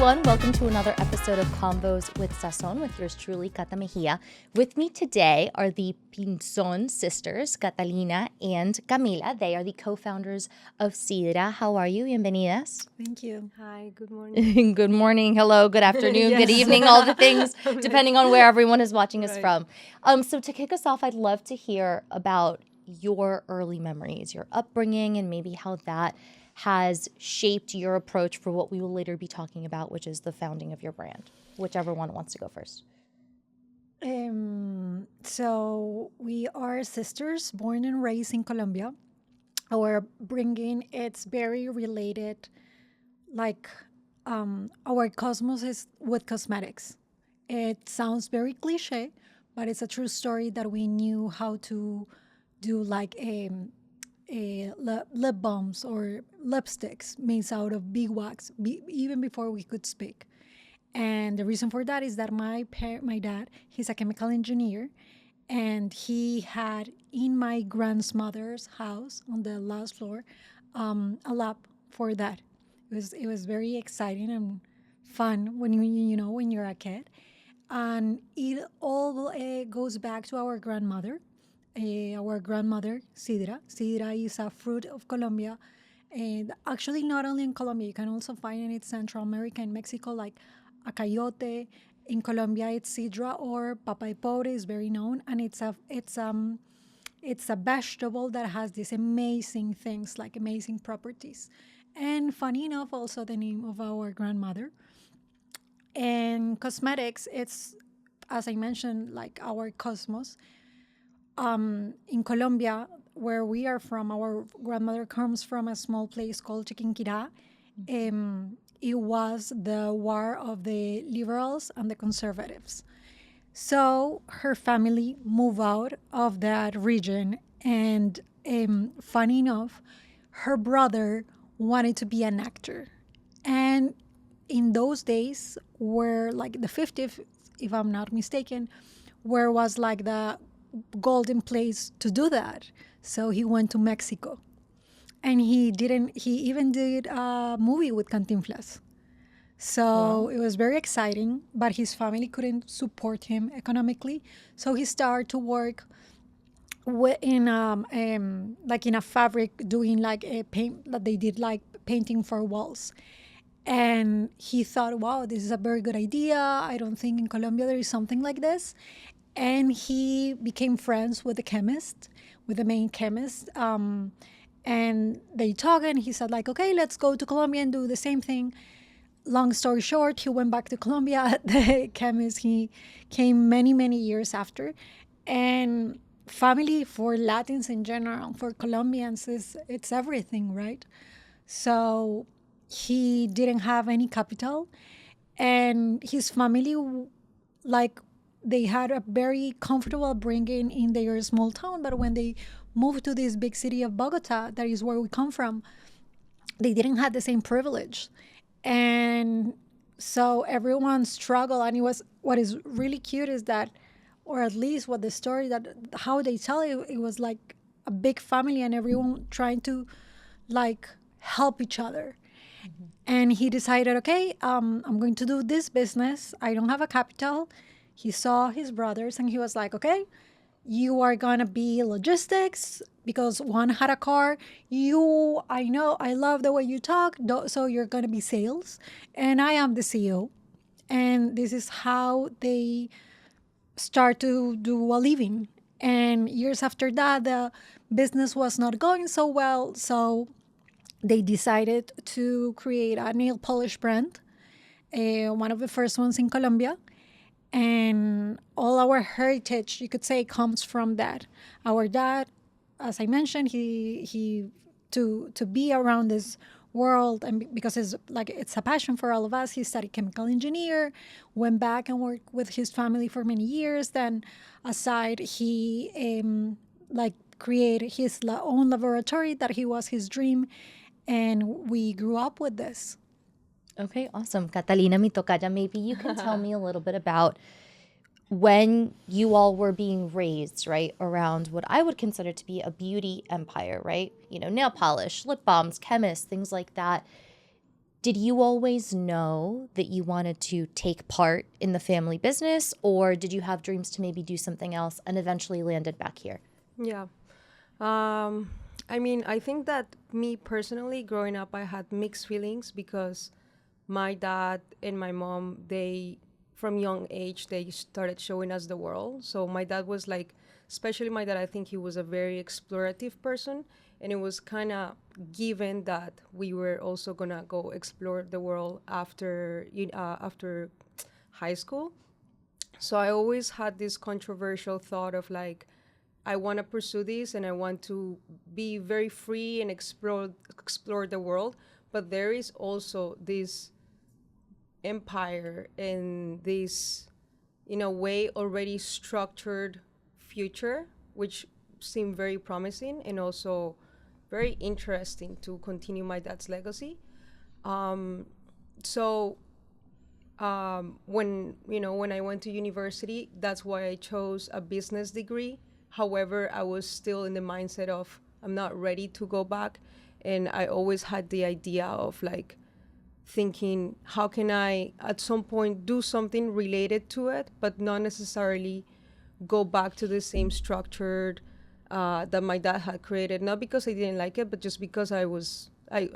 everyone. Welcome to another episode of Convos with Sazón with yours truly, Cata Mejía. With me today are the Pinzón sisters, Catalina and Camila. They are the co-founders of Cidra. How are you? Bienvenidas. Thank you. Hi, good morning. Good morning, hello, good afternoon, Yes. good evening, all the things, depending on where everyone is watching us Right. from. So to kick us off, I'd love to hear about your early memories, your upbringing, and maybe how that has shaped your approach for what we will later be talking about, which is the founding of your brand. Whichever one wants to go first. So we are sisters born and raised in Colombia. Our upbringing, it's very related, like our cosmos is with cosmetics. It sounds very cliche, but it's a true story that we knew how to do like lip balms or lipsticks made out of beeswax, even before we could speak. And the reason for that is that my dad, he's a chemical engineer, and he had in my grandmother's house on the last floor a lab for that. It was very exciting and fun when when you're a kid, and it all goes back to our grandmother. Our grandmother, Cidra. Cidra is a fruit of Colombia. And actually, not only in Colombia, you can also find it in Central America and Mexico, like acayote. In Colombia, it's Cidra or papay pobre is very known. And it's a vegetable that has these amazing things, like amazing properties. And funny enough, also the name of our grandmother. And cosmetics, it's, as I mentioned, like our cosmos. In Colombia, where we are from, our grandmother comes from a small place called Chiquinquirá. It was the war of the liberals and the conservatives. So her family moved out of that region. And funny enough, her brother wanted to be an actor. And in those days, were like the 50s, if I'm not mistaken, where was like the golden place to do that. So he went to Mexico, and he even did a movie with Cantinflas. So Wow. it was very exciting, but his family couldn't support him economically. So he started to work in like in a fabric, doing like a paint that they did, like painting for walls. And he thought, wow, this is a very good idea. I don't think in Colombia there is something like this. And he became friends with with the main chemist. And they talked, and he said, like, okay, let's go to Colombia and do the same thing. Long story short, he went back to Colombia. The chemist, he came many, many years after. And family for Latins in general, for Colombians, it's everything, right? So he didn't have any capital, and his family, like, they had a very comfortable upbringing in their small town. But when they moved to this big city of Bogota, that is where we come from, they didn't have the same privilege. And so everyone struggled. And what is really cute is that, or at least what the story, that how they tell it, it was like a big family and everyone trying to like help each other. And he decided, okay, I'm going to do this business. I don't have a capital. He saw his brothers and he was like, okay, you are going to be logistics, because one had a car. I know, I love the way you talk. So you're going to be sales. And I am the CEO. And this is how they start to do a living. And years after that, the business was not going so well. So they decided to create a nail polish brand, one of the first ones in Colombia. And all our heritage, you could say, comes from that. Our dad, as I mentioned, he to be around this world, and because it's a passion for all of us, he studied chemical engineer, went back and worked with his family for many years. Then aside, he created his own laboratory that he was his dream, and we grew up with this. Okay, awesome. Catalina, mi tocaya, maybe you can tell me a little bit about when you all were being raised, right, around what I would consider to be a beauty empire, right? You know, nail polish, lip balms, chemists, things like that. did you always know that you wanted to take part in the family business, or did you have dreams to maybe do something else and eventually landed back here? Yeah. I mean, I think that me personally, growing up, I had mixed feelings because my dad and my mom, they, from young age, they started showing us the world. So my dad was like, especially my dad, I think he was a very explorative person. And it was kind of given that we were also going to go explore the world after high school. So I always had this controversial thought of like, I want to pursue this and I want to be very free and explore the world. But there is also this empire and this, in a way, already structured future, which seemed very promising and also very interesting to continue my dad's legacy. So when I went to university, that's why I chose a business degree. However, I was still in the mindset of I'm not ready to go back, and I always had the idea of like thinking, how can I at some point do something related to it, but not necessarily go back to the same structured that my dad had created. Not because I didn't like it, but just because I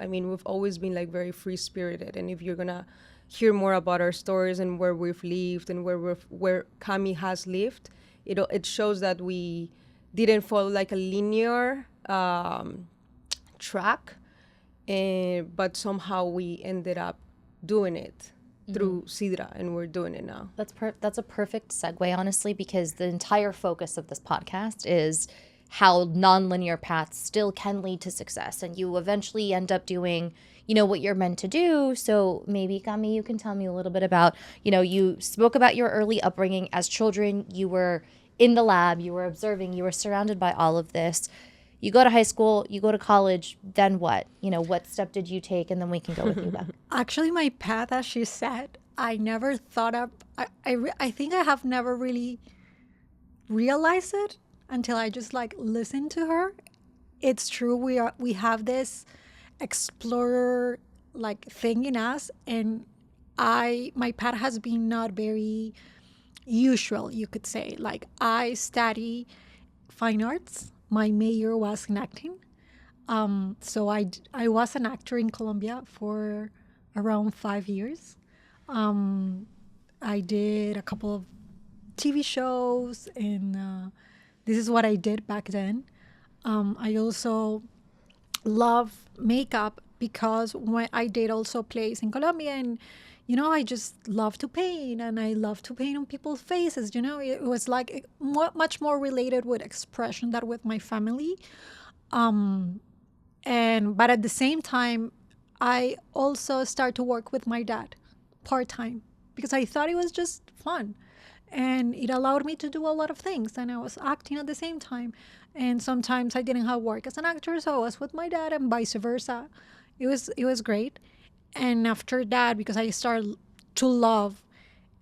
mean, we've always been like very free spirited, and if you're gonna hear more about our stories and where we've lived and where Cami has lived, it shows that we didn't follow like a linear track, but somehow we ended up doing it through Cidra, and we're doing it now. That's a perfect segue, honestly, because the entire focus of this podcast is how nonlinear paths still can lead to success, and you eventually end up doing, what you're meant to do. So maybe, Cami, you can tell me a little bit about, you spoke about your early upbringing. As children, you were in the lab, you were observing, you were surrounded by all of this. You go to high school, you go to college, then what? What step did you take? And then we can go with you back. Actually, my path, as she said, I never thought of. I think I have never really realized it until I just like listened to her. It's true. We have this explorer like thing in us, and my path has been not very usual, you could say. Like, I study fine arts. My major was in acting. So I was an actor in Colombia for around 5 years. I did a couple of TV shows, and this is what I did back then. I also love makeup because when I did also plays in Colombia, and I just love to paint, and I love to paint on people's faces. It was like much more related with expression than with my family. But at the same time, I also started to work with my dad part-time because I thought it was just fun, and it allowed me to do a lot of things, and I was acting at the same time. And sometimes I didn't have work as an actor, so I was with my dad, and vice versa. It was great. And after that, because I started to love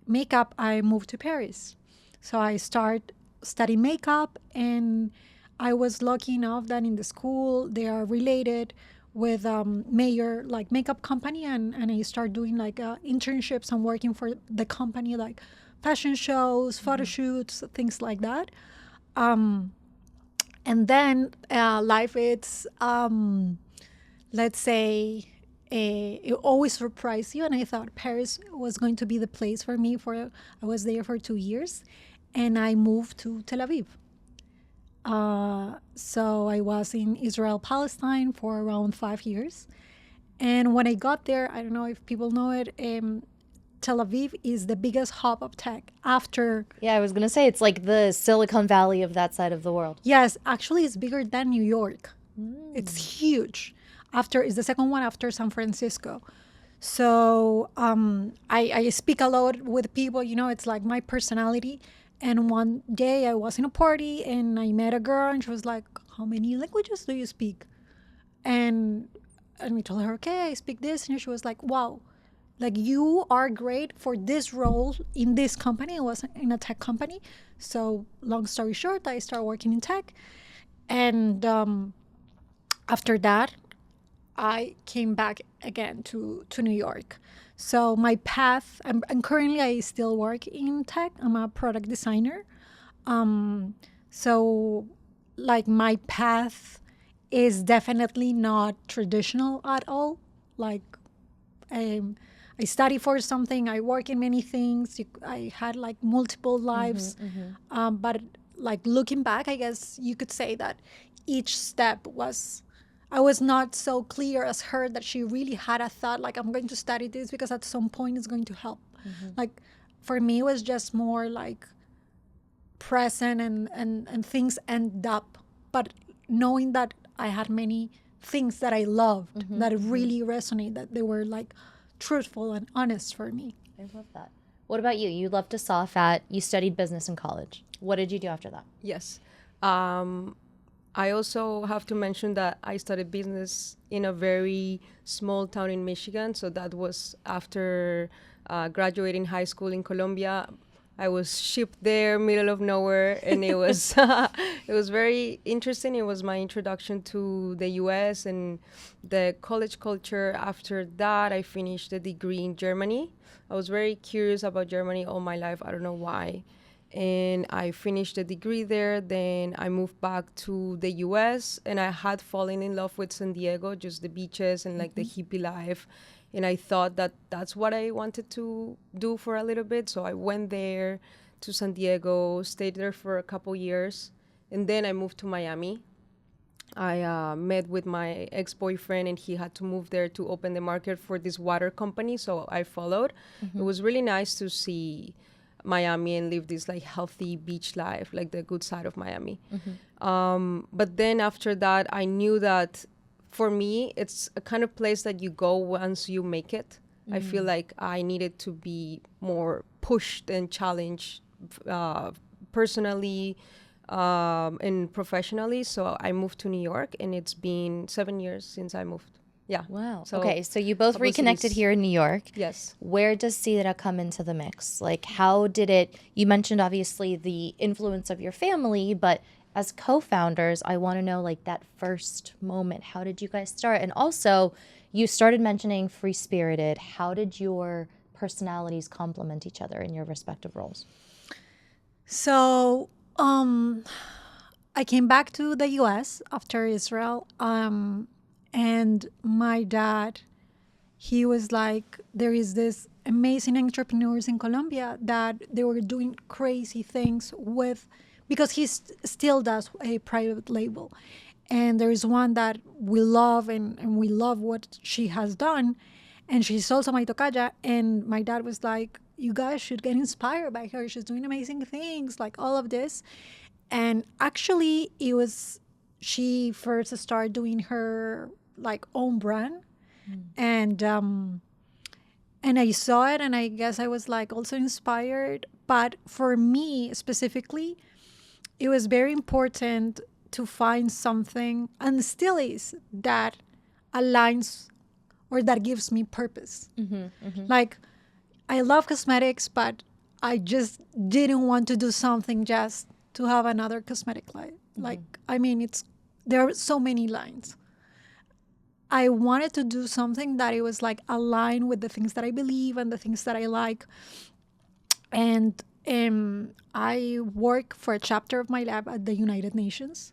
makeup, I moved to Paris. So I started studying makeup, and I was lucky enough that in the school they are related with major like makeup company, and I started doing like internships and working for the company, like fashion shows, photo shoots, things like that. And then life, it's let's say, it always surprised you, and I thought Paris was going to be the place for me. I was there for 2 years, and I moved to Tel Aviv. So I was in Israel, Palestine for around 5 years. And when I got there, I don't know if people know it, Tel Aviv is the biggest hub of tech after. Yeah, I was going to say it's like the Silicon Valley of that side of the world. Yes, actually it's bigger than New York. It's huge. It's the second one after San Francisco. So I speak a lot with people, it's like my personality. And one day I was in a party and I met a girl, and she was like, how many languages do you speak? And we told her, okay, I speak this. And she was like, wow, like you are great for this role in this company. I was in a tech company. So long story short, I started working in tech. And after that, I came back again to New York. So my path, and currently I still work in tech. I'm a product designer. So like my path is definitely not traditional at all. Like I study for something, I work in many things. I had like multiple lives. But like looking back, I guess you could say that each step was, I was not so clear as her that she really had a thought like, I'm going to study this because at some point it's going to help. Like for me, it was just more like present and things end up. But knowing that I had many things that I loved that really resonate, that they were like truthful and honest for me. I love that. What about you? You left a soft at, you studied business in college. What did you do after that? Yes. I also have to mention that I studied business in a very small town in Michigan. So that was after graduating high school in Colombia. I was shipped there, middle of nowhere, and it was it was very interesting. It was my introduction to the U.S. and the college culture. After that, I finished a degree in Germany. I was very curious about Germany all my life. I don't know why. And I finished the degree there. Then I moved back to the U.S. and I had fallen in love with San Diego, just the beaches and like the hippie life. And I thought that that's what I wanted to do for a little bit. So I went there to San Diego, stayed there for a couple years. And then I moved to Miami. I met with my ex-boyfriend and he had to move there to open the market for this water company. So I followed. It was really nice to see Miami and live this like healthy beach life, like the good side of Miami. But then after that, I knew that for me, it's a kind of place that you go once you make it. I feel like I needed to be more pushed and challenged personally and professionally. So I moved to New York and it's been 7 years since I moved. Yeah. Wow. So Okay, so you both couple reconnected cities. here in New York. Yes. Where does Cidra come into the mix? Like, how did it, you mentioned obviously the influence of your family, but as co-founders, I want to know like that first moment. How did you guys start? And also, you started mentioning free-spirited. How did your personalities complement each other in your respective roles? So I came back to the US after Israel. And my dad, he was like, there is this amazing entrepreneurs in Colombia that they were doing crazy things with, because he still does a private label. And there is one that we love and we love what she has done. And she's also my tocaya. And my dad was like, you guys should get inspired by her. She's doing amazing things, like all of this. And actually, it was, she first started doing her like own brand. And I saw it and I guess I was like also inspired. But for me specifically, it was very important to find something, and still is, that aligns or that gives me purpose. Like, I love cosmetics, but I just didn't want to do something just to have another cosmetic line. Like, I mean, there are so many lines. I wanted to do something that it was like aligned with the things that I believe and the things that I like. And I work for a chapter of my lab at the United Nations.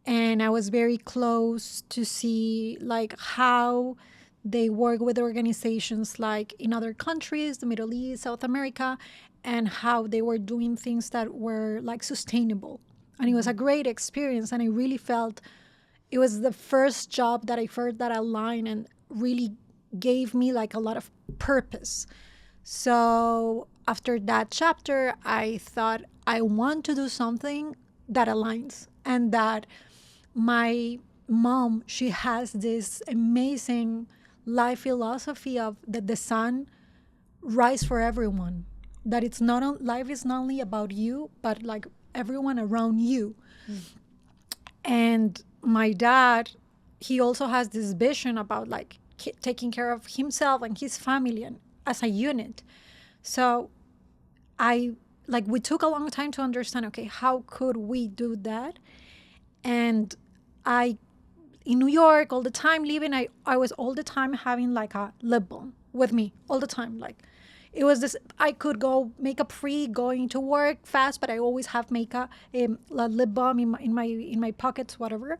And I was very close to see like how they work with organizations like in other countries, the Middle East, South America, and how they were doing things that were like sustainable. And it was a great experience. And I really felt it was the first job that I felt that aligned and really gave me like a lot of purpose. So after that chapter, I thought I want to do something that aligns, and that my mom, she has this amazing life philosophy of that the sun rise for everyone, that it's not life is not only about you, but like everyone around you. And my dad, he also has this vision about like taking care of himself and his family and as a unit. So we took a long time to understand, okay, how could we do that? And in New York all the time living, I was all the time having like a lip balm with me all the time. Like it was this, I could go makeup free, going to work fast, but I always have makeup, lip balm in my pockets, whatever.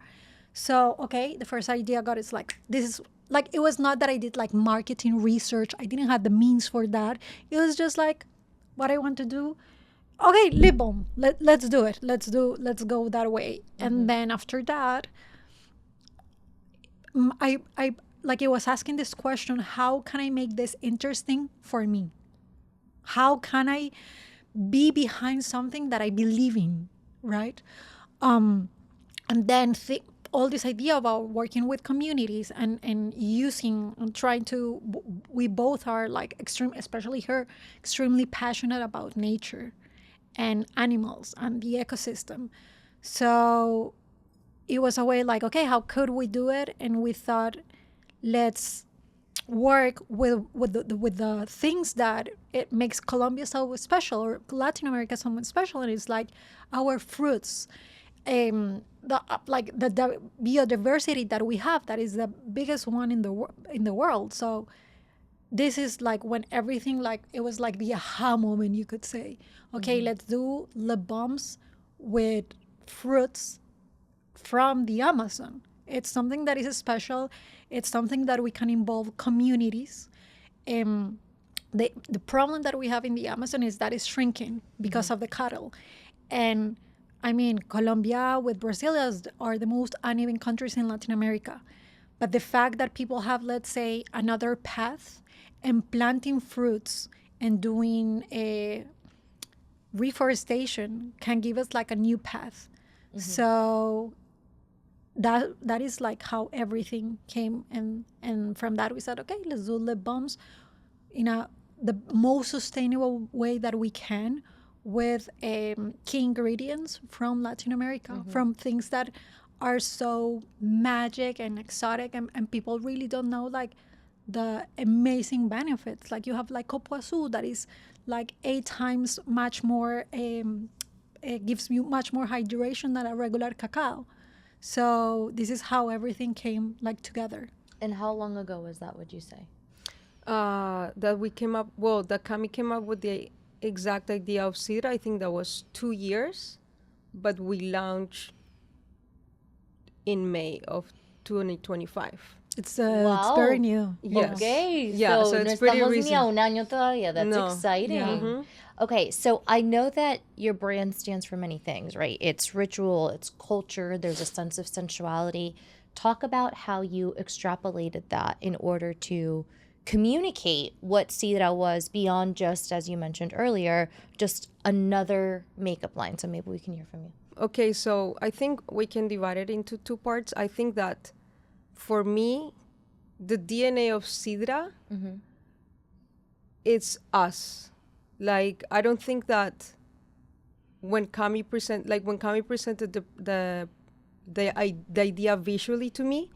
So, okay, the first idea I got is like, this is like, it was not that I did like marketing research. I didn't have the means for that. It was just like what I want to do. Okay, lip balm. Let's do it. Let's go that way. And then after that, I like I was asking this question, how can I make this interesting for me? How can I be behind something that I believe in, right? And then all this idea about working with communities and using and trying to, we both are like especially her, extremely passionate about nature and animals and the ecosystem. So it was a way like, okay, how could we do it? And we thought, let's work with the things that it makes Colombia so special, or Latin America so much special, and it's like our fruits, the biodiversity that we have, that is the biggest one in the world. So this is like when everything, like it was like the aha moment, you could say. Okay, let's do lip balms with fruits from the Amazon. It's something that is special. It's something that we can involve communities. The problem that we have in the Amazon is that it's shrinking because of the cattle. And I mean, Colombia with Brazil are the most uneven countries in Latin America. But the fact that people have, let's say, another path and planting fruits and doing a reforestation can give us like a new path. So that is like how everything came, and from that we said, okay, let's do lip balms in the most sustainable way that we can, with key ingredients from Latin America, from things that are so magic and exotic, and people really don't know like the amazing benefits. Like you have like copoaçu that is like 8 times much more, it gives you much more hydration than a regular cacao. So this is how everything came like together. And how long ago was that, would you say? That we came up, that Cami came up with the exact idea of Cidra, I think that was 2 years, but we launched in May of 2025. It's very new. Yes. Okay, Yeah, so no it's pretty estamos ni recent. a un año todavía. That's No. exciting. Yeah. Okay, so I know that your brand stands for many things, right? It's ritual, it's culture, there's a sense of sensuality. Talk about how you extrapolated that in order to communicate what Cidra was beyond just, as you mentioned earlier, just another makeup line. So maybe we can hear from you. Okay, so I think we can divide it into 2 parts. I think that for me, the DNA of Cidra, it's us. Like, I don't think that when Cami presented the idea visually to me,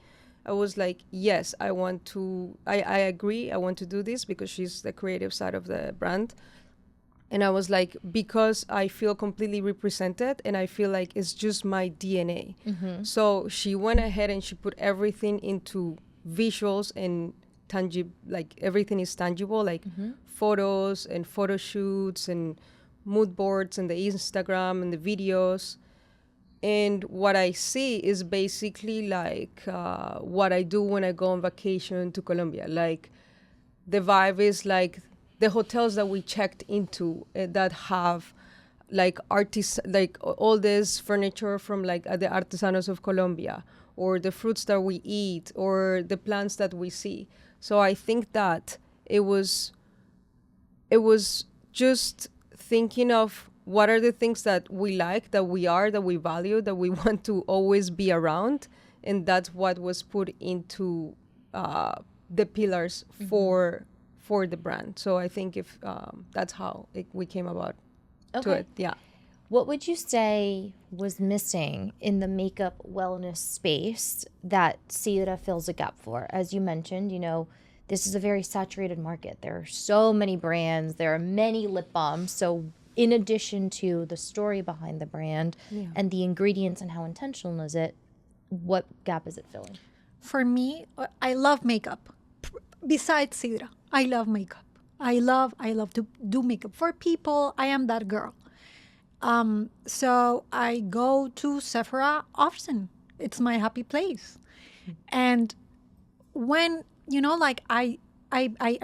I was like, yes, I agree, I want to do this, because she's the creative side of the brand. And I was like, because I feel completely represented and I feel like it's just my DNA. So she went ahead and she put everything into visuals and tangible, like everything is tangible, like photos and photo shoots and mood boards and the Instagram and the videos. And what I see is basically like what I do when I go on vacation to Colombia. Like the vibe is like the hotels that we checked into that have like like all this furniture from like the artesanos of Colombia, or the fruits that we eat, or the plants that we see. So I think that it was just thinking of what are the things that we like, that we value, that we want to always be around. And that's what was put into the pillars for the brand. So I think if that's how we came about to it. Yeah. What would you say was missing in the makeup wellness space that Cidra fills a gap for? As you mentioned, this is a very saturated market. There are so many brands. There are many lip balms. So in addition to the story behind the brand and the ingredients and how intentional is it, what gap is it filling? For me, I love makeup. Besides Cidra, I love makeup. I love to do makeup for people. I am that girl. So I go to Sephora often. It's my happy place. And when, like I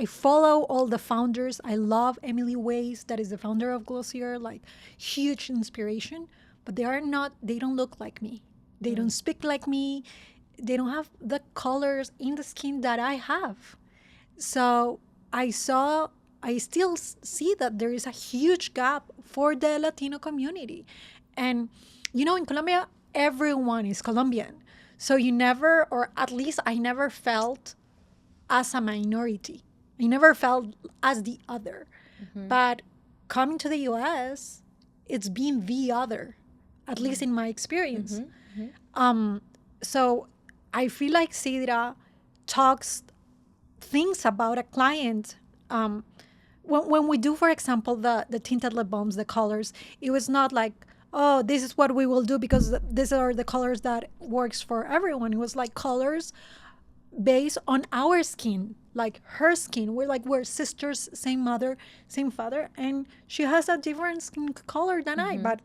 follow all the founders. I love Emily Weiss, that is the founder of Glossier, like huge inspiration, but they don't look like me. They don't speak like me. They don't have the colors in the skin that I have. So I still see that there is a huge gap for the Latino community. And, in Colombia, everyone is Colombian. So you never, or at least I never felt as a minority. I never felt as the other. But coming to the US, it's been the other, at least in my experience. So I feel like Cidra talks things about a client. When we do, for example, the tinted lip balms, the colors, it was not like, oh, this is what we will do because these are the colors that works for everyone. It was like colors based on our skin, like her skin. We're sisters, same mother, same father, and she has a different skin color than I. But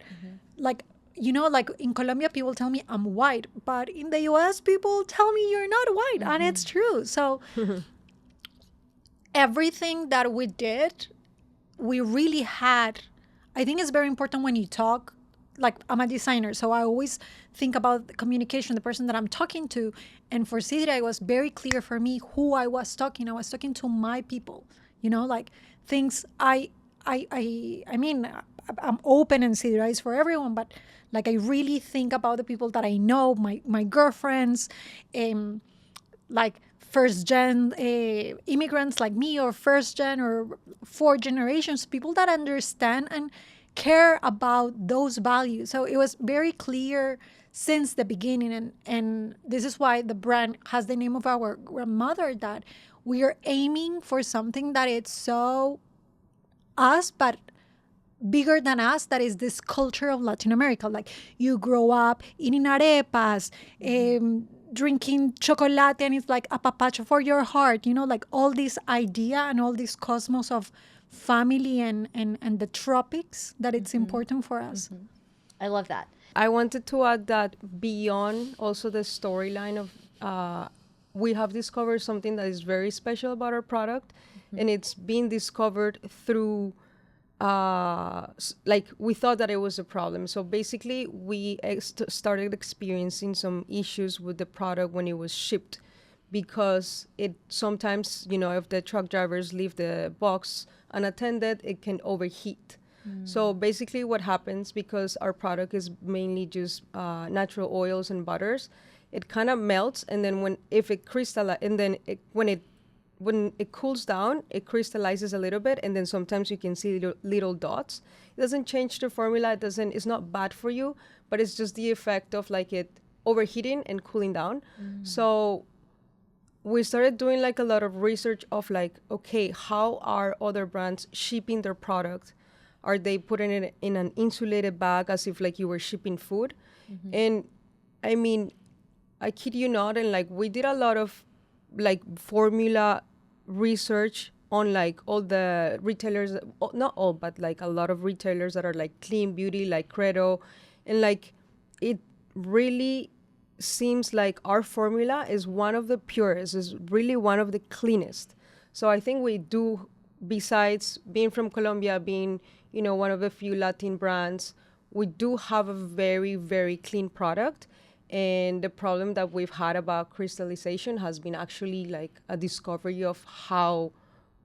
like, like in Colombia, people tell me I'm white, but in the US, people tell me you're not white, and it's true. So everything that we did, we really had. I think it's very important when you talk. Like, I'm a designer, so I always think about the communication, the person that I'm talking to. And for Cidra, it was very clear for me who I was talking. I was talking to my people, like things I mean, I'm open and Cidra is for everyone, but like I really think about the people that I know, my girlfriends, like first gen immigrants like me, or first gen or fourth generations, people that understand and care about those values. So it was very clear since the beginning, and this is why the brand has the name of our grandmother, that we are aiming for something that it's so us, but bigger than us, that is this culture of Latin America. Like, you grow up eating arepas, drinking chocolate, and it's like a papacho for your heart, like all this idea and all this cosmos of family and the tropics, that it's important for us. I love that. I wanted to add that beyond also the storyline of we have discovered something that is very special about our product, and it's been discovered through like we thought that it was a problem. So basically we started experiencing some issues with the product when it was shipped, because it sometimes, if the truck drivers leave the box unattended, it can overheat. So basically what happens, because our product is mainly just natural oils and butters, it kind of melts, and then when it cools down, it crystallizes a little bit, and then sometimes you can see little dots. It doesn't change the formula. It's not bad for you, but it's just the effect of like it overheating and cooling down. So we started doing like a lot of research of like, okay, how are other brands shipping their product? Are they putting it in an insulated bag as if like you were shipping food? And I mean, I kid you not, and like we did a lot of like formula research on like all the retailers, not all, but like a lot of retailers that are like clean beauty, like Credo, and like it really seems like our formula is one of the purest, is really one of the cleanest. So I think we do, besides being from Colombia, being, one of the few Latin brands, we do have a very, very clean product. And the problem that we've had about crystallization has been actually like a discovery of how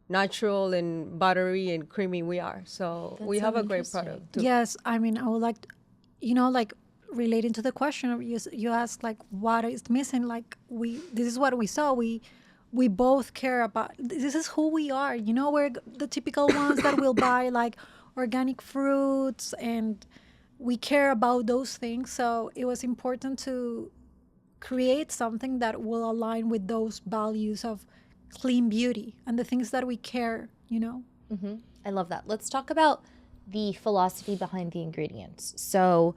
natural and buttery and creamy we are. So we have a great product too. Yes, I mean, I would like to, like relating to the question of you asked like what is missing. Like this is what we saw. We both care about, this is who we are. We're the typical ones that will buy like organic fruits, and we care about those things. So it was important to create something that will align with those values of clean beauty and the things that we care. I love that. Let's talk about the philosophy behind the ingredients. So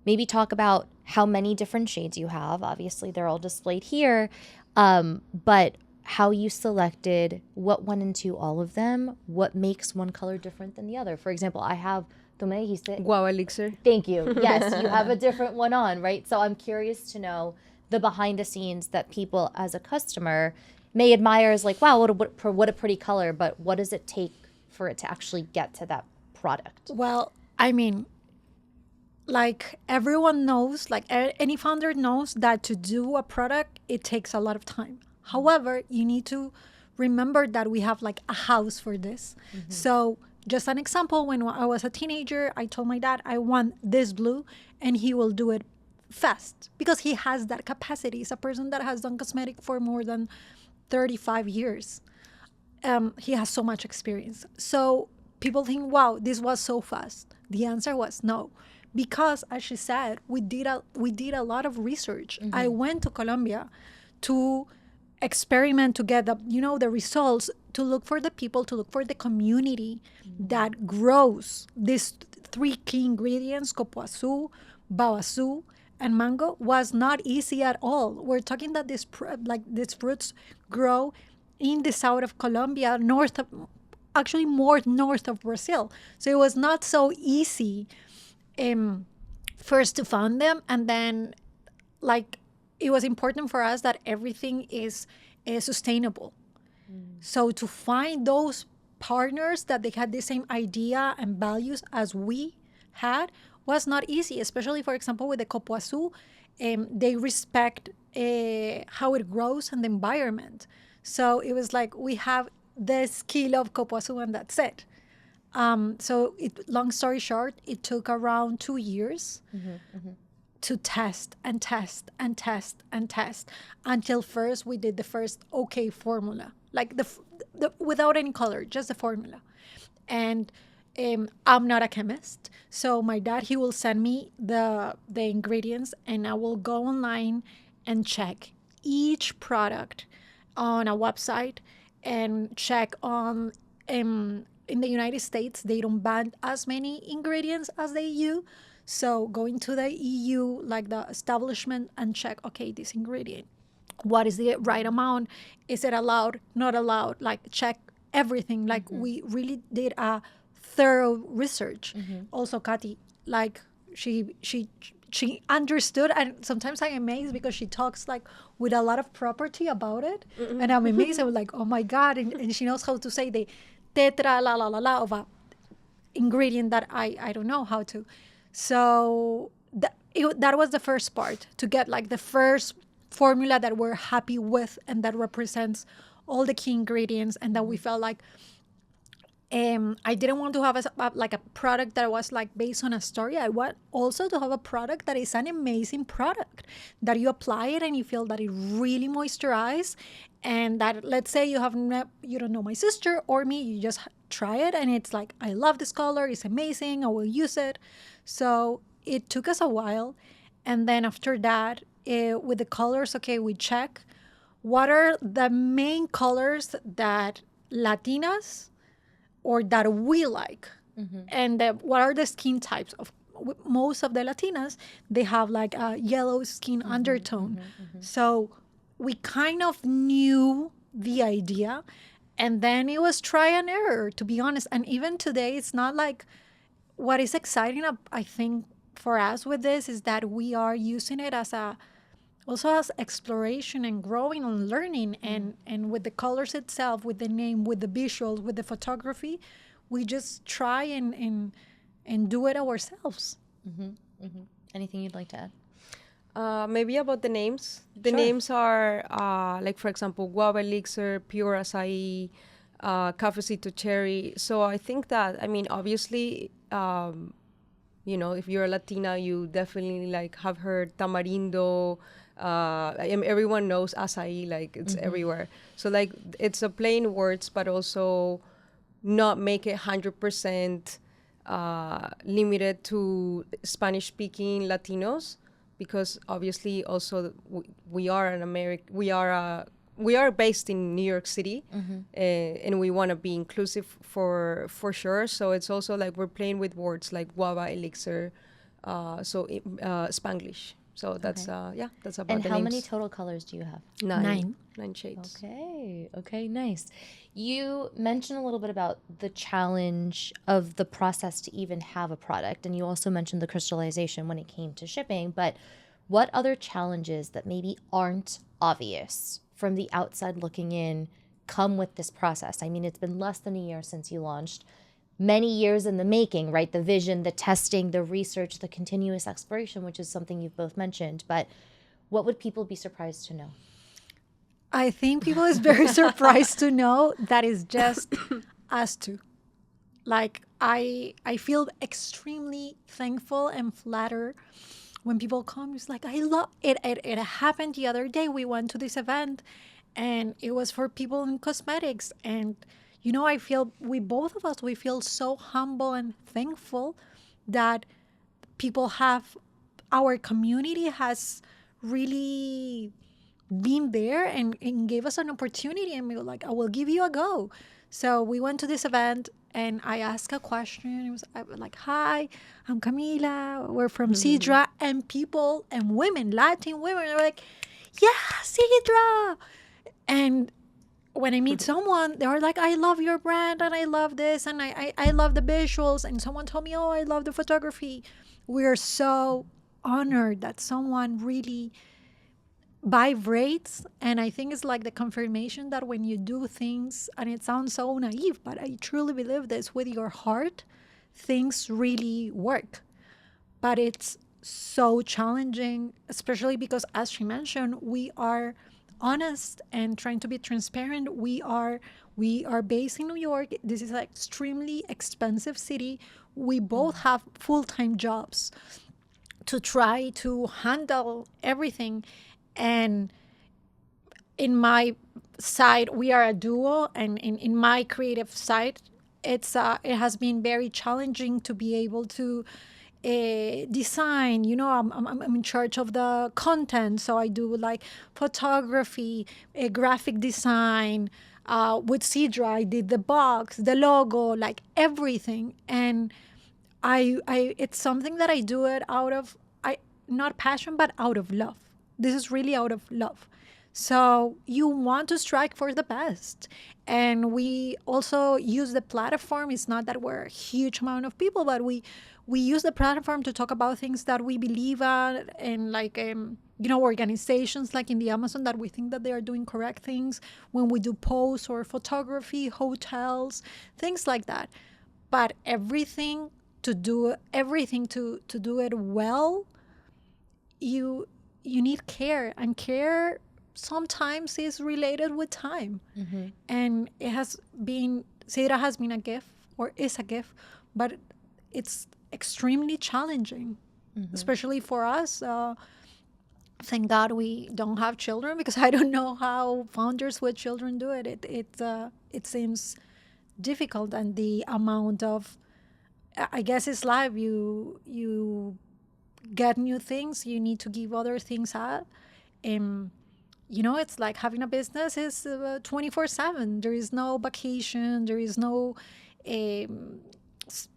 maybe talk about how many different shades you have. Obviously, they're all displayed here, but how you selected, what went into all of them, what makes one color different than the other. For example, I have Guava elixir. Thank you. Yes, you have a different one on, right? So I'm curious to know the behind the scenes that people as a customer may admire as like, wow, what a pretty color, but what does it take for it to actually get to that product? Well, I mean, like everyone knows, like any founder knows that to do a product, it takes a lot of time. However, you need to remember that we have like a house for this. So just an example, when I was a teenager, I told my dad, I want this blue, and he will do it fast because he has that capacity. He's a person that has done cosmetic for more than 35 years. He has so much experience. So people think, wow, this was so fast. The answer was no. Because, as she said, we did a lot of research. I went to Colombia to experiment, to get the results, to look for the people, to look for the community that grows these three key ingredients, copoazu, babazu, and mango. Was not easy at all. We're talking that these fruits grow in the south of Colombia, more north of Brazil. So it was not so easy first to find them, and then like it was important for us that everything is sustainable. So to find those partners that they had the same idea and values as we had was not easy, especially, for example, with the copoazu. They respect how it grows and the environment. So it was like, we have this kilo of copoazu and that's it. So long story short, it took around 2 years to test and test and test and test until first we did the first okay formula, like the without any color, just the formula. And I'm not a chemist, so my dad, he will send me the ingredients, and I will go online and check each product on a website and check on in the United States, they don't ban as many ingredients as the EU. So going to the EU, like the establishment, and check, okay, this ingredient, what is the right amount? Is it allowed, not allowed? Like check everything. Like we really did a thorough research. Also, Katy, like she understood, and sometimes I'm amazed because she talks like with a lot of property about it. And I'm amazed. I was like, oh my God. And she knows how to say the tetra la la la la of a ingredient that I don't know how to. So that was the first part, to get like the first formula that we're happy with and that represents all the key ingredients, and that we felt like I didn't want to have a product that was like based on a story. I want also to have a product that is an amazing product, that you apply it and you feel that it really moisturizes, and that, let's say you don't know my sister or me, you just try it and it's like, I love this color, it's amazing, I will use it. So it took us a while, and then after that, with the colors, okay, we check what are the main colors that Latinas or that we like, and what are the skin types of most of the Latinas. They have like a yellow skin undertone. So we kind of knew the idea, and then it was try and error, to be honest. And even today, it's not like, what is exciting, I think, for us with this is that we are using it also as exploration and growing and learning, and with the colors itself, with the name, with the visuals, with the photography, we just try and do it ourselves. Anything you'd like to add? Maybe about the names. The Sure. names are like, for example, guava elixir, pure acai, cafecito cherry. So I think that, I mean, obviously, if you're a Latina, you definitely like have heard tamarindo. Everyone knows acai, like it's everywhere. So like it's a plain words, but also not make it 100% limited to Spanish-speaking Latinos, because obviously also we are we are based in New York City, and we want to be inclusive for sure. So it's also like we're playing with words like guava elixir, Spanglish. So that's Okay. that's about And the how names. many total colors do you have? Nine. Nine shades. Okay, nice. You mentioned a little bit about the challenge of the process to even have a product, and you also mentioned the crystallization when it came to shipping, but what other challenges that maybe aren't obvious from the outside looking in come with this process? I mean, it's been less than a year since you launched, many years in the making, right? The vision, the testing, the research, the continuous exploration, which is something you've both mentioned, but what would people be surprised to know? I think people is very surprised to know that it's just us two. Like I feel extremely thankful and flattered when people come. It's like I love it. It happened the other day. We went to this event, and it was for people in cosmetics. And I feel we both of us we feel so humble and thankful that people have our community has really been there and gave us an opportunity, and we were like, I will give you a go. So we went to this event, and I asked a question. I was like, hi, I'm Camila, we're from Cidra. And people and women, Latin women, are like, yeah, Cidra. And when I meet someone, they are like, I love your brand and I love this and I love the visuals. And someone told me, oh, I love the photography. We're so honored that someone really vibrates. And I think it's like the confirmation that when you do things, and it sounds so naive, but I truly believe this, with your heart, things really work. But it's so challenging, especially because, as she mentioned, we are honest and trying to be transparent. We are based in New York. This is an extremely expensive city. We both have full-time jobs to try to handle everything. And in my side, we are a duo, and in my creative side, it has been very challenging to be able to design. I'm in charge of the content, so I do like photography, graphic design. With Cidra, I did the box, the logo, like everything. And it's something that I do it out of not passion, but out of love. This is really out of love. So you want to strike for the best. And we also use the platform. It's not that we're a huge amount of people, but we use the platform to talk about things that we believe in, and like organizations like in the Amazon that we think that they are doing correct things when we do posts or photography, hotels, things like that. But everything to do it well, you need care, and care sometimes is related with time. And Cidra has been a gift, or is a gift, but it's extremely challenging, especially for us. Thank God we don't have children, because I don't know how founders with children do it. It seems difficult, and the amount of, I guess it's life. You get new things, you need to give other things up. It's like having a business is 24/7. There is no vacation, there is no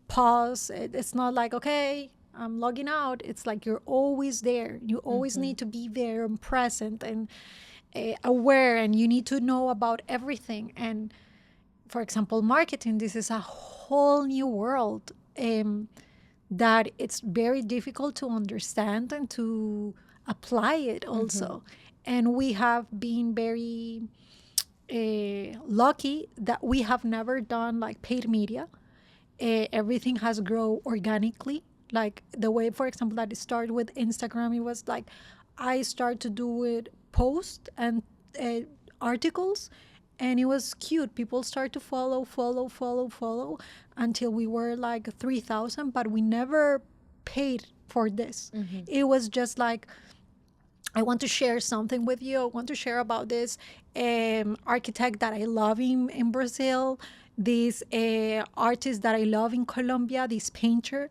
pause. It's not like, okay, I'm logging out. It's like you're always there. You always need to be there and present and aware, and you need to know about everything. And for example, marketing, this is a whole new world that it's very difficult to understand and to apply it also. And we have been very lucky that we have never done like paid media. Everything has grown organically. Like the way, for example, that it started with Instagram, it was like I started to do it post and articles, and it was cute. People start to follow until we were like 3,000, but we never paid for this. It was just like, I want to share something with you. I want to share about this architect that I love in Brazil, this artist that I love in Colombia, this painter.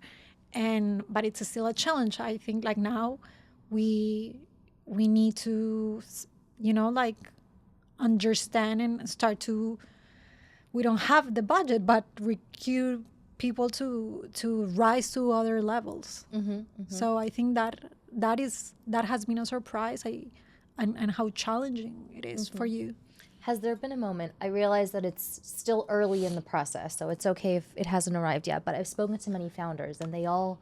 But it's still a challenge. I think like now we need to, like understand and start to, we don't have the budget, but recruit people to rise to other levels. So I think that has been a surprise. And how challenging it is for you. Has there been a moment, I realize that it's still early in the process, so it's okay if it hasn't arrived yet, but I've spoken to many founders and they all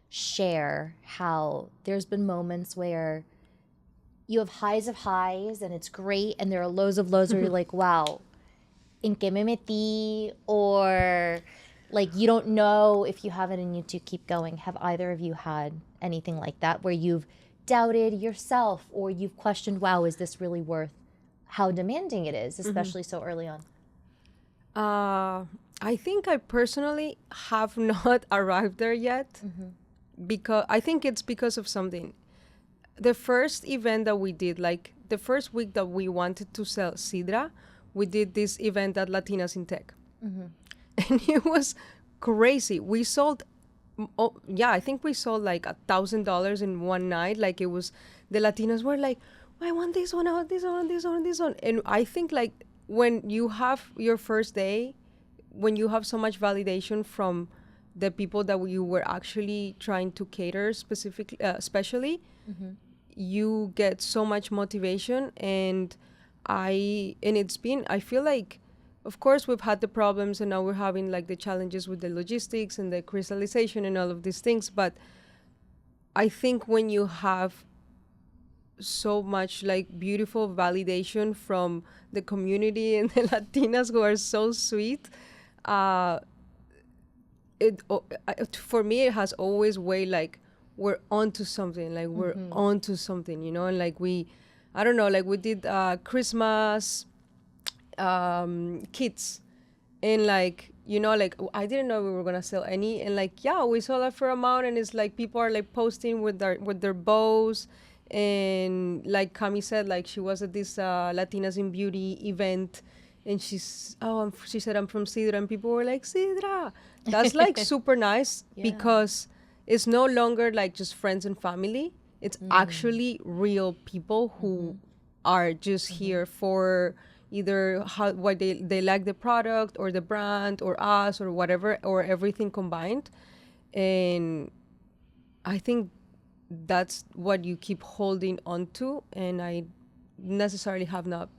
share how there's been moments where you have highs of highs and it's great, and there are lows of lows where you're like, wow, ¿en qué me metí? Or like you don't know if you have it in you to keep going. Have either of you had anything like that where you've doubted yourself or you've questioned, wow, is this really worth how demanding it is, especially so early on? I think I personally have not arrived there yet, because I think it's because of something. The first event that we did, like the first week that we wanted to sell Cidra, we did this event at Latinas in Tech. And it was crazy. We sold, I think we sold like $1,000 in one night. Like it was, the Latinas were like, I want this one, I want this one, this one, this one. And I think like when you have your first day, when you have so much validation from the people that you were actually trying to cater specifically, especially, you get so much motivation. And it's been, I feel like, of course, we've had the problems and now we're having like the challenges with the logistics and the crystallization and all of these things. But I think when you have so much like beautiful validation from the community and the Latinas who are so sweet, for me, it has always weighed like we're onto something, like we're onto something, you know. And like I don't know, like we did Christmas kits, and like, you know, like I didn't know we were gonna sell any, and like we sold a fair amount, and it's like people are like posting with their bows, and like Cami said, like she was at this Latinas in Beauty event, and she said I'm from Cidra, and people were like, Cidra. That's like super nice because it's no longer like just friends and family. It's actually real people who are just here for either why they like the product or the brand or us or whatever, or everything combined. And I think that's what you keep holding on to. And I necessarily have not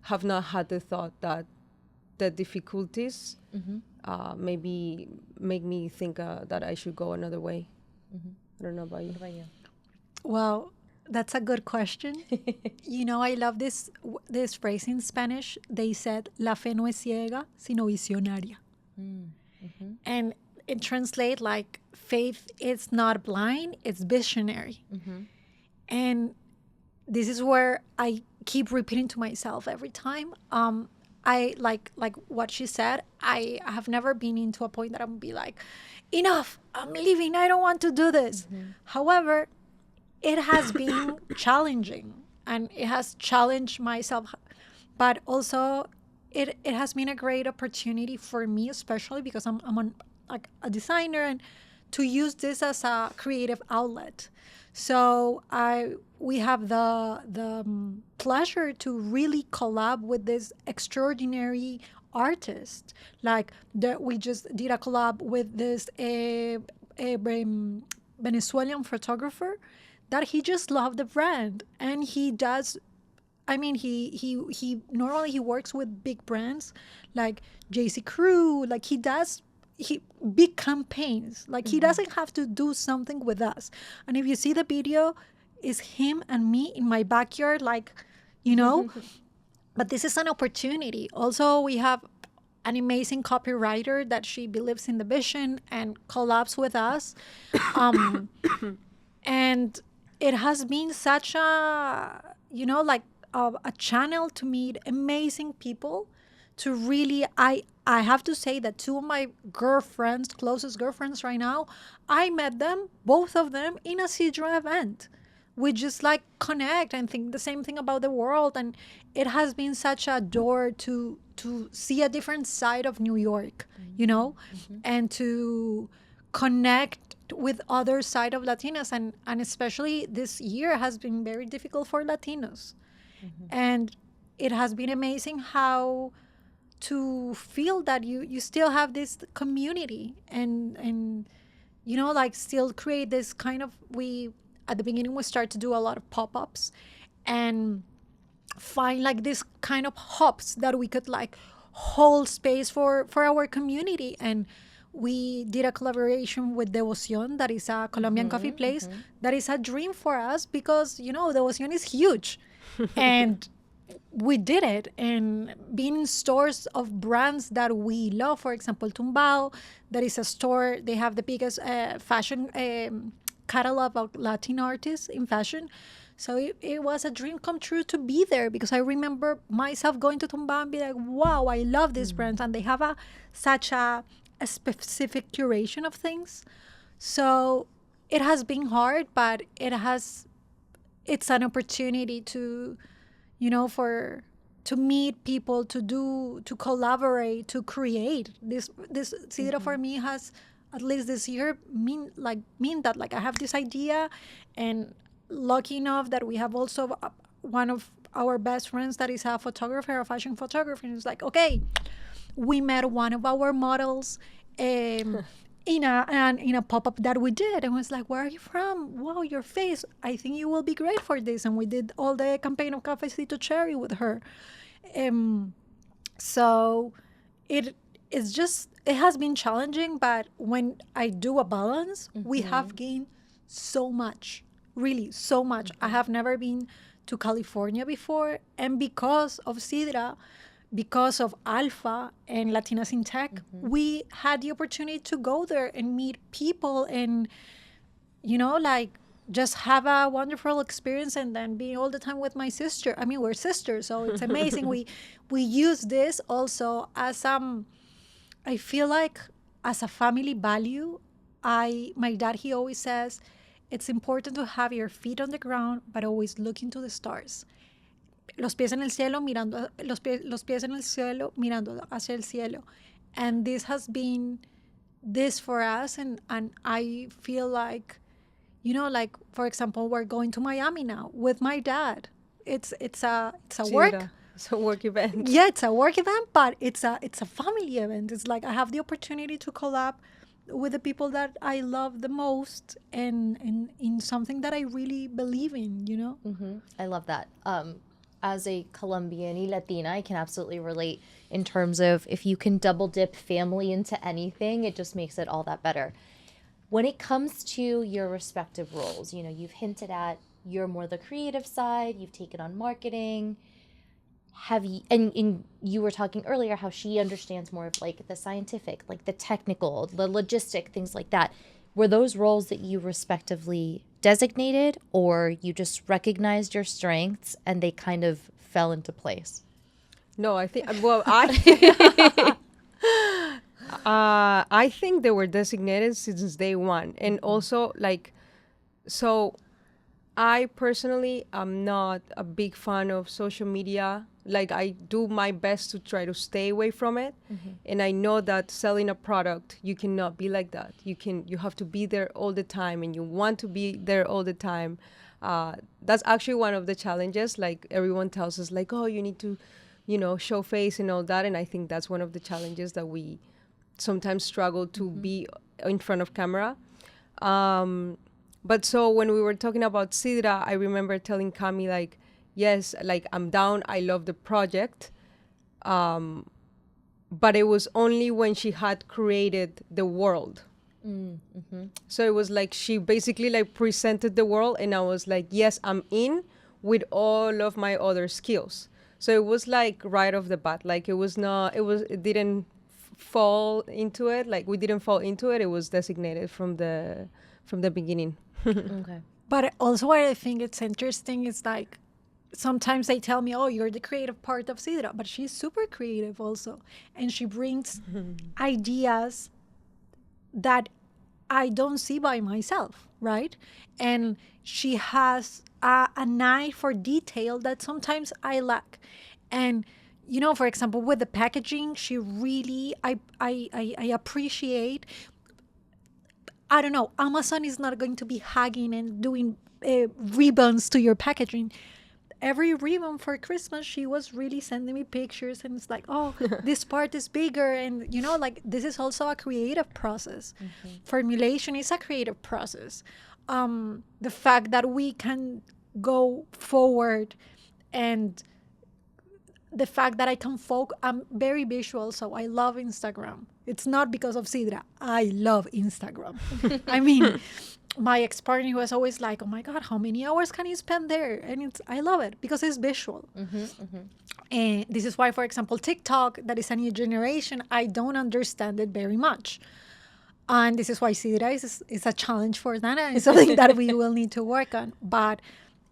had the thought that the difficulties maybe make me think that I should go another way. I don't know about you. What about you? Well, that's a good question. You know, I love this phrase in Spanish. They said, la fe no es ciega, sino visionaria. And it translates like, faith is not blind, it's visionary. And this is where I keep repeating to myself every time. I like what she said. I have never been into a point that I'm gonna be like, enough, I'm leaving, I don't want to do this. However, it has been challenging, and it has challenged myself, but also it has been a great opportunity for me, especially because I'm like a designer, and to use this as a creative outlet. So we have the pleasure to really collab with this extraordinary artist. Like we just did a collab with this Venezuelan photographer that he just loved the brand, and he does. I mean, he normally he works with big brands like JC Crew. Like he big campaigns. Like he doesn't have to do something with us. And if you see the video, it's him and me in my backyard, like, you know. But this is an opportunity. Also, we have an amazing copywriter that she believes in the vision and collabs with us. And it has been such a, you know, like a channel to meet amazing people. To really, I have to say that two of my closest girlfriends right now, I met them, both of them, in a Cidra event. We just like connect and think the same thing about the world. And it has been such a door to see a different side of New York, you know, and to connect with other side of Latinas. And especially this year has been very difficult for Latinos. And it has been amazing how to feel that you still have this community, and like still create this kind of, we at the beginning we start to do a lot of pop-ups and find like this kind of hubs that we could like hold space for our community. And we did a collaboration with Devoción, that is a Colombian coffee place that is a dream for us, because Devoción is huge. And we did it, and being in stores of brands that we love. For example, Tumbao, that is a store, they have the biggest fashion catalog of Latin artists in fashion. So it was a dream come true to be there, because I remember myself going to Tumbao and be like, wow, I love these brands, and they have such a specific curation of things. So it has been hard, but it's an opportunity to to meet people, to collaborate, to create. This Cidra for me has, at least this year, mean that like I have this idea, and lucky enough that we have also one of our best friends that is a photographer, a fashion photographer, and it's like, okay, we met one of our models in a pop-up that we did, and was like, where are you from? Wow, your face, I think you will be great for this. And we did all the campaign of Cafecito Cherry with her. So it has been challenging, but when I do a balance, we have gained so much, really so much. I have never been to California before, and because of Cidra, because of Alpha and Latinas in Tech, we had the opportunity to go there and meet people, and like just have a wonderful experience, and then be all the time with my sister. I mean, we're sisters, so it's amazing. we use this also as I feel like as a family value. My dad, he always says it's important to have your feet on the ground, but always looking to the stars. Los pies en el cielo mirando hacia el cielo. And this has been this for us, and I feel like like, for example, we're going to Miami now with my dad. It's a work. It's a work event. Yeah, it's a work event, but it's a family event. It's like I have the opportunity to collab with the people that I love the most, and in something that I really believe in. I love that. As a Colombian y Latina, I can absolutely relate in terms of if you can double dip family into anything, it just makes it all that better. When it comes to your respective roles, you've hinted at you're more the creative side, you've taken on marketing. And you were talking earlier how she understands more of like the scientific, like the technical, the logistic, things like that. Were those roles that you respectively designated, or you just recognized your strengths and they kind of fell into place? No, I think, I think they were designated since day one. And also, so I personally am not a big fan of social media. Like, I do my best to try to stay away from it. And I know that selling a product, you cannot be like that. You have to be there all the time, and you want to be there all the time. That's actually one of the challenges. Like, everyone tells us like, oh, you need to, show face and all that. And I think that's one of the challenges that we sometimes struggle to be in front of camera. But so when we were talking about Cidra, I remember telling Cami, like, yes, like, I'm down. I love the project. But it was only when she had created the world. So it was like she basically like presented the world, and I was like, yes, I'm in with all of my other skills. So it was like right off the bat, like it didn't fall into it. Like, we didn't fall into it. It was designated from the beginning. Okay. But also what I think it's interesting is like, sometimes they tell me, oh, you're the creative part of Cidra, but she's super creative also. And she brings ideas that I don't see by myself, right? And she has an eye for detail that sometimes I lack. And, for example, with the packaging, she really, I appreciate, I don't know, Amazon is not going to be hugging and doing ribbons to your packaging. every ribbon for Christmas, she was really sending me pictures, and it's like, oh, this part is bigger. And, you know, like, this is also a creative process. Formulation is a creative process. The fact that we can go forward, and the fact that I can I'm very visual, so I love Instagram. It's not because of Cidra. I love Instagram. I mean, my ex-partner was always like, oh my God, how many hours can you spend there? And I love it because it's visual. And this is why, for example, TikTok, that is a new generation, I don't understand it very much. And this is why Cidra is a challenge for Dana, and something that we will need to work on. But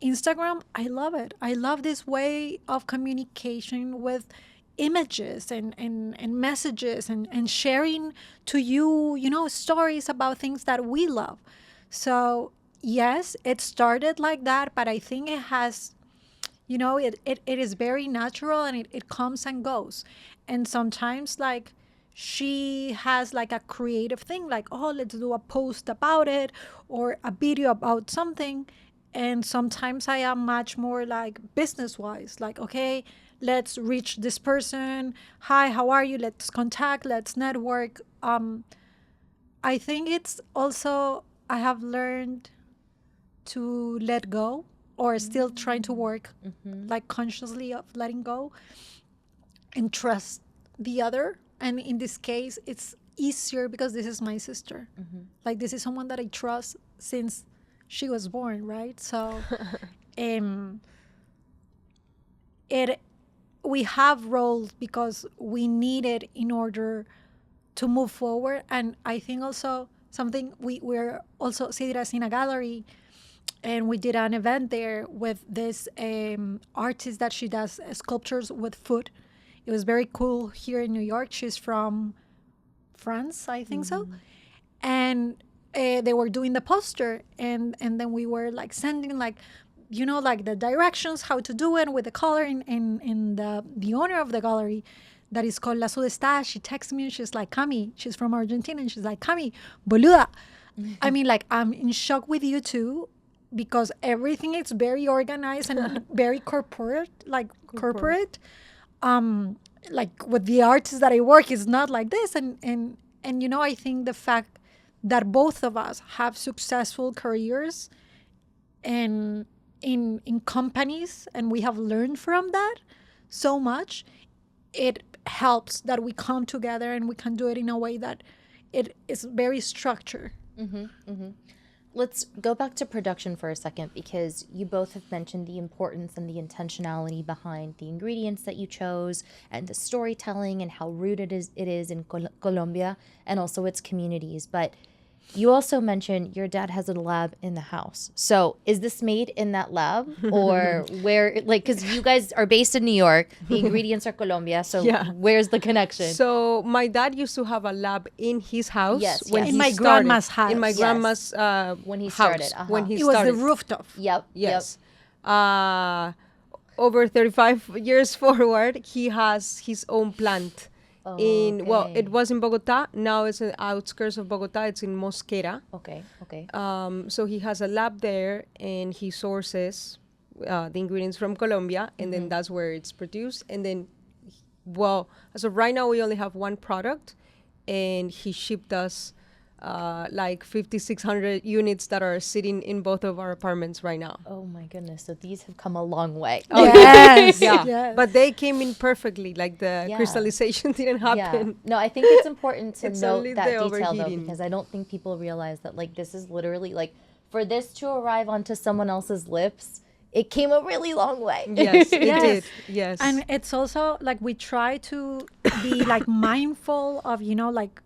Instagram, I love it. I love this way of communication with images and messages and sharing to you, you know, stories about things that we love. So yes, it started like that, but I think it has, you know, it is very natural, and it comes and goes. And sometimes, like, she has like a creative thing, like, oh, let's do a post about it or a video about something. And sometimes I am much more like business wise, like, okay, let's reach this person. Hi, how are you? Let's contact, let's network. I think it's also, I have learned to let go, or still trying to work like consciously of letting go and trust the other. And in this case, it's easier because this is my sister. Like, this is someone that I trust since she was born, right? So we have roles because we need it in order to move forward. And I think also something, we're also, Cidra's in a gallery, and we did an event there with this artist that she does sculptures with food. It was very cool here in New York. She's from France, I think so. And they were doing the poster, and then we were like sending, like, you know, like the directions how to do it with the color, and the owner of the gallery, that is called La Sudestada, she texts me and she's like, Cami, she's from Argentina, and she's like, Cami, boluda. I mean, like, I'm in shock with you too, because everything is very organized and very corporate. Like with the artists that I work, it's not like this. And you know, I think the fact that both of us have successful careers and in companies, and we have learned from that so much, it helps that we come together and we can do it in a way that it is very structured. Let's go back to production for a second, because you both have mentioned the importance and the intentionality behind the ingredients that you chose, and the storytelling, and how rooted it is in Colombia and also its communities. But you also mentioned your dad has a lab in the house. So is this made in that lab, or where, like, because you guys are based in New York, the ingredients are Colombia. So where's the connection? So my dad used to have a lab in his house. Yes, when in he my started. grandma's house. In my grandma's when he house. started. When he It was started. the rooftop. Yep. Yes. Over 35 years forward, he has his own plant. It was in Bogota. Now it's in the outskirts of Bogota. It's in Mosquera. Okay. So he has a lab there, and he sources the ingredients from Colombia, and then that's where it's produced. And then, as of right now, we only have one product, and he shipped us like 5,600 units that are sitting in both of our apartments right now. Oh my goodness. So these have come a long way. Oh, yes. Yeah. Yes. But they came in perfectly. Like, the crystallization didn't happen. Yeah. No, I think it's important to It's note only that the detail, though, overheating. because I don't think people realize that, like, this is literally, like, for this to arrive onto someone else's lips, it came a really long way. Yes, it did. Yes. And it's also like we try to be like mindful of, you know, like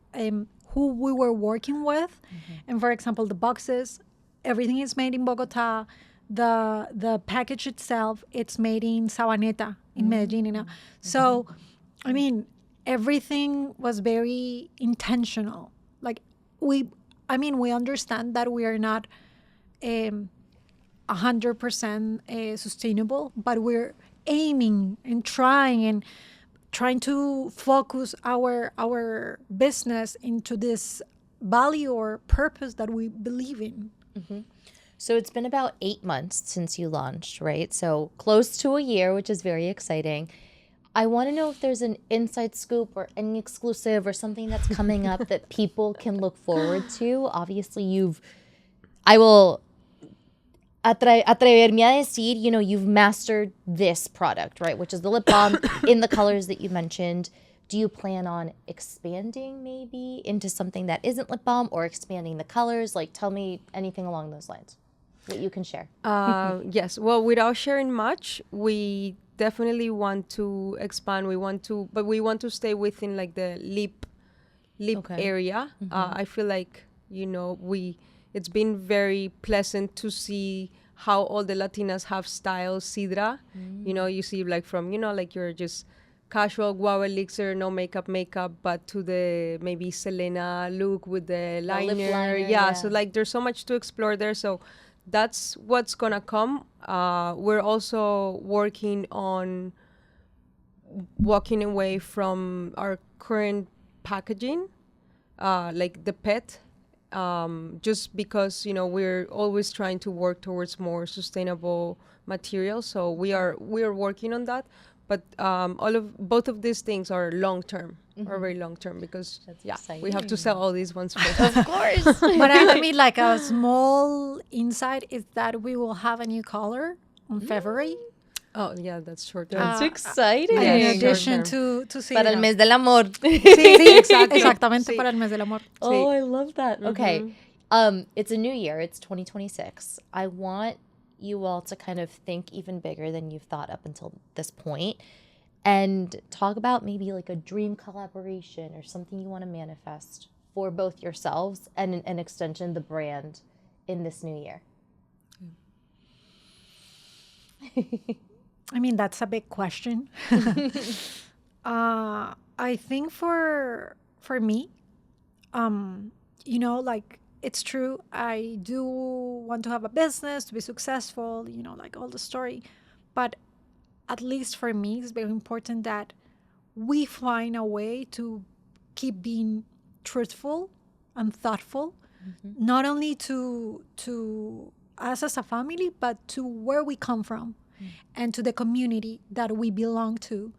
who we were working with. And for example, the boxes, everything is made in Bogota. The package itself, it's made in Sabaneta in Medellin, you know. So, I mean, everything was very intentional. Like, we understand that we are not 100% sustainable, but we're aiming and trying to focus our business into this value or purpose that we believe in. So it's been about 8 months since you launched, right? So close to a year, which is very exciting. I want to know if there's an inside scoop or any exclusive or something that's coming up that people can look forward to. Obviously, I will atreverme a decir, you've mastered this product, right? Which is the lip balm in the colors that you mentioned. Do you plan on expanding maybe into something that isn't lip balm or expanding the colors? Like, tell me anything along those lines that you can share. Yes. Well, without sharing much, we definitely want to expand. But we want to stay within like the lip Okay. area. I feel like, it's been very pleasant to see how all the Latinas have styles, Cidra. You see like from, like you're just casual guava elixir, no makeup, but to the maybe Selena look with the liner. lip liner, Yeah, so like there's so much to explore there. So that's what's gonna come. We're also working on walking away from our current packaging, like the PET, just because we're always trying to work towards more sustainable materials. So we're working on that. But both of these things are long term, or very long term, because we have to sell all these ones first. Of course. But I mean, like a small insight is that we will have a new color on February. Oh yeah, that's short That's term. exciting. Yeah, In short addition term. to Para el Cidra. mes del amor. Sí, Exacto. exactamente Sí. para el mes del amor. Oh, I love that. Okay. It's a new year. It's 2026. I want you all to kind of think even bigger than you've thought up until this point and talk about maybe like a dream collaboration or something you want to manifest for both yourselves and an extension, the brand, in this new year. I mean, that's a big question. I think for me, like it's true. I do want to have a business, to be successful, like all the story. But at least for me, it's very important that we find a way to keep being truthful and thoughtful, not only to us as a family, but to where we come from and to the community that we belong to,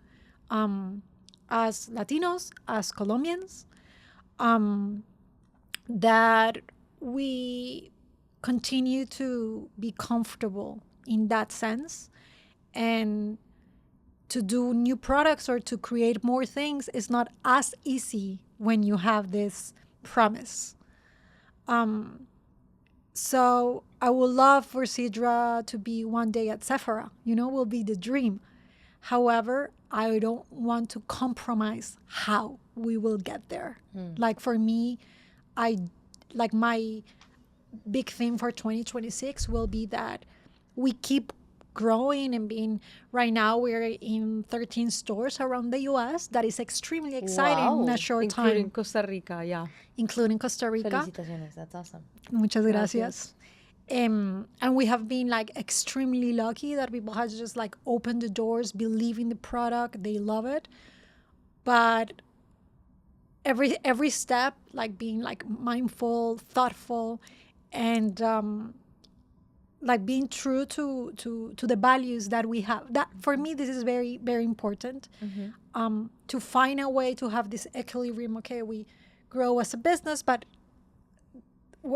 as Latinos, as Colombians, that we continue to be comfortable in that sense, and to do new products or to create more things is not as easy when you have this promise. So I would love for Cidra to be one day at Sephora, will be the dream. However, I don't want to compromise how we will get there. Like for me, my big theme for 2026 will be that we keep growing and being. Right now we're in 13 stores around the US. That is extremely exciting in a short Including time. Costa Rica, yeah. Including Costa Rica. Felicitaciones. That's awesome. Muchas gracias. And we have been like extremely lucky that people have just like opened the doors, believe in the product, they love it. But every step, like being like mindful, thoughtful, and like being true to the values that we have. That for me, this is very, very important. To find a way to have this equilibrium. Okay, we grow as a business, but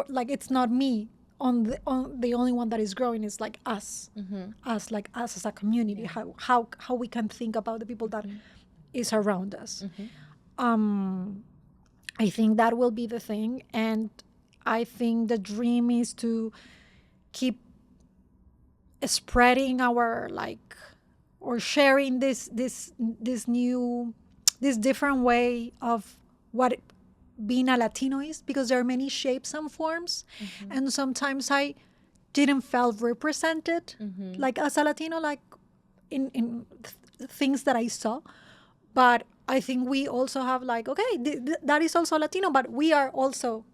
like it's not me on the only one that is growing. Is like us, us as a community. How we can think about the people that is around us. I think that will be the thing, and I think the dream is to keep spreading our or sharing this different way of what being a Latino is, because there are many shapes and forms, and sometimes I didn't feel represented like as a Latino, like in things that I saw. But I think we also have like, okay, that is also Latino, but we are also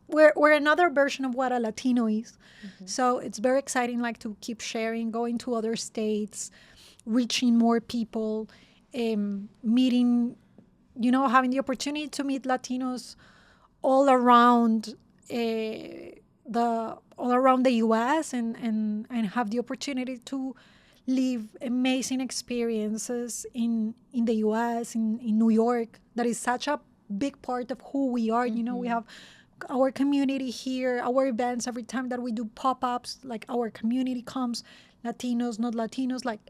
we're another version of what a Latino is. So it's very exciting, like to keep sharing, going to other states, reaching more people, meeting, having the opportunity to meet Latinos all around all around the US and have the opportunity to live amazing experiences in the US, in New York. That is such a big part of who we are. You know, we have our community here, our events, every time that we do pop-ups, like our community comes, Latinos, not Latinos, like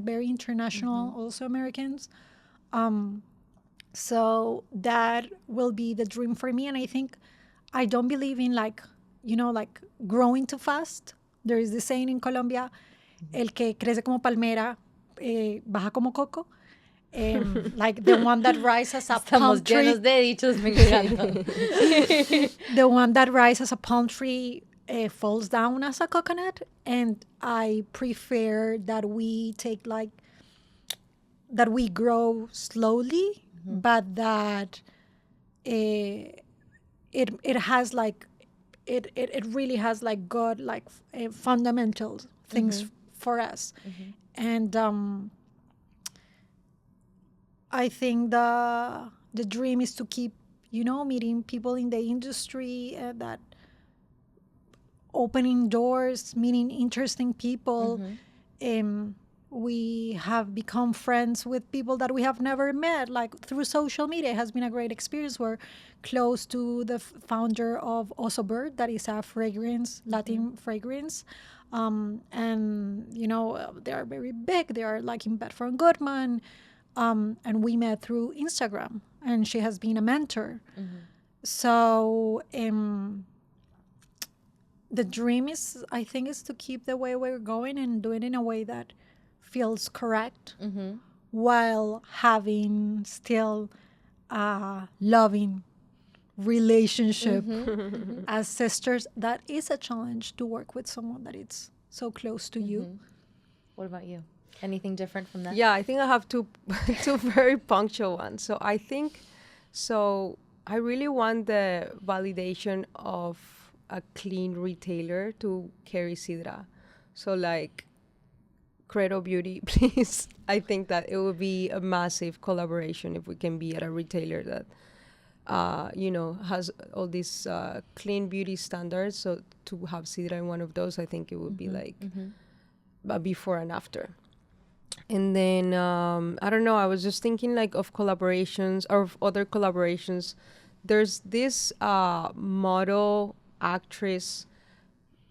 very international, also Americans. So that will be the dream for me. And I think I don't believe in like growing too fast. There is this saying in Colombia, el que crece como palmera, baja como coco. Like the one that rises as a palm tree. Estamos llenos de dichos, me encanta. The one that rises as a palm tree falls down as a coconut. And I prefer that we grow slowly, but that it has like, it really has like God, like fundamental things for us. And I think the dream is to keep, meeting people in the industry that opening doors, meeting interesting people. We have become friends with people that we have never met, like through social media. It has been a great experience. We're close to the founder of Oso Bird, that is a fragrance, Latin fragrance. And, they are very big. They are like in Bedford Goodman. And we met through Instagram, and she has been a mentor. So the dream is, I think, is to keep the way we're going and do it in a way that feels correct, while having still a loving relationship as sisters. That is a challenge, to work with someone that is so close to you. What about you? Anything different from that? Yeah, I think I have two very punctual ones. So I really want the validation of a clean retailer to carry Cidra. So like Credo Beauty, please. I think that it would be a massive collaboration if we can be at a retailer that has all these clean beauty standards. So to have Cidra in one of those, I think it would be like a before and after. And then, I don't know, I was just thinking like of collaborations or of other collaborations. There's this model actress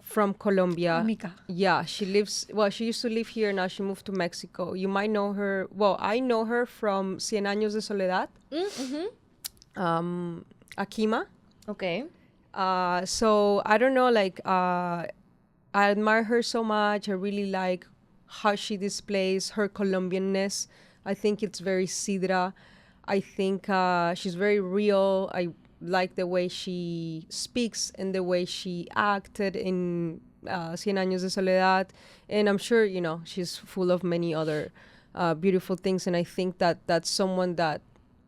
from Colombia. Mika. Yeah, she used to live here. Now she moved to Mexico. You might know her. Well, I know her from Cien Años de Soledad. Akima. Okay. So I don't know, like, I admire her so much. I really like how she displays her Colombianness. I think it's very Cidra. I think she's very real. I like the way she speaks and the way she acted in Cien Años de Soledad. And I'm sure, she's full of many other beautiful things. And I think that that's someone that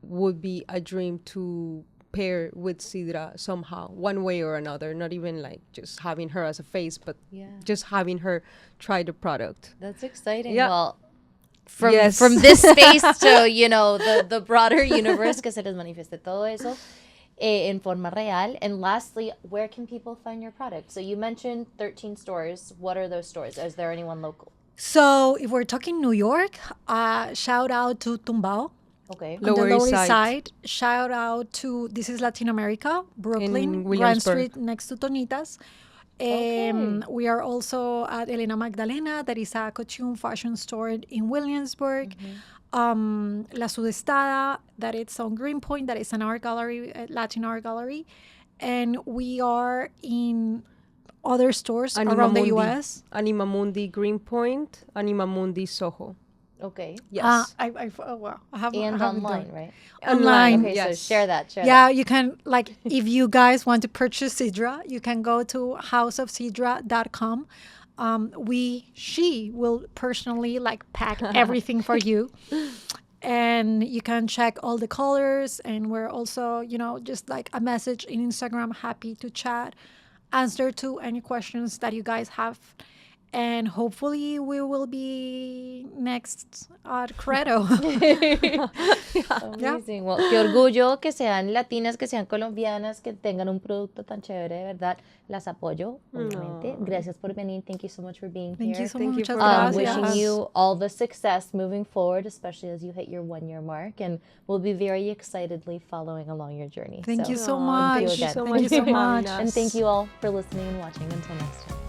would be a dream to pair with Cidra somehow, one way or another. Not even like just having her as a face, but just having her try the product. That's exciting. Yeah. Well, from this space to, the broader universe, que se les manifieste todo eso en forma real. And lastly, where can people find your product? So you mentioned 13 stores. What are those stores? Is there anyone local? So if we're talking New York, shout out to Tumbao. Okay. On the Lower East Side. Shout out to, this is Latin America, Brooklyn, Grand Street next to Tonitas. We are also at Elena Magdalena, that is a couture fashion store in Williamsburg. La Sudestada, that is on Greenpoint, that is an art gallery, Latin art gallery. And we are in other stores around the U.S. Anima Mundi Greenpoint, Anima Mundi Soho. Okay. Yes. I have online, right? Online. Okay, so share that. You can, like, if you guys want to purchase Cidra, you can go to houseofcidra.com. She will personally, like, pack everything for you. And you can check all the colors. And we're also, just like a message in Instagram, happy to chat, answer to any questions that you guys have. And hopefully we will be next credo. Amazing. Well, qué orgullo que sean latinas, que sean colombianas, que tengan un producto tan chévere, de verdad. Las apoyo, obviamente. Gracias por venir. Thank you so much for being Thank here. you so Thank you much. for Wishing Gracias. you all the success moving forward, especially as you hit your 1-year mark. And we'll be very excitedly following along your journey. Thank you so Aw, much. thank you so again. much Thank you so for having much. us. And thank you all for listening and watching. Until next time.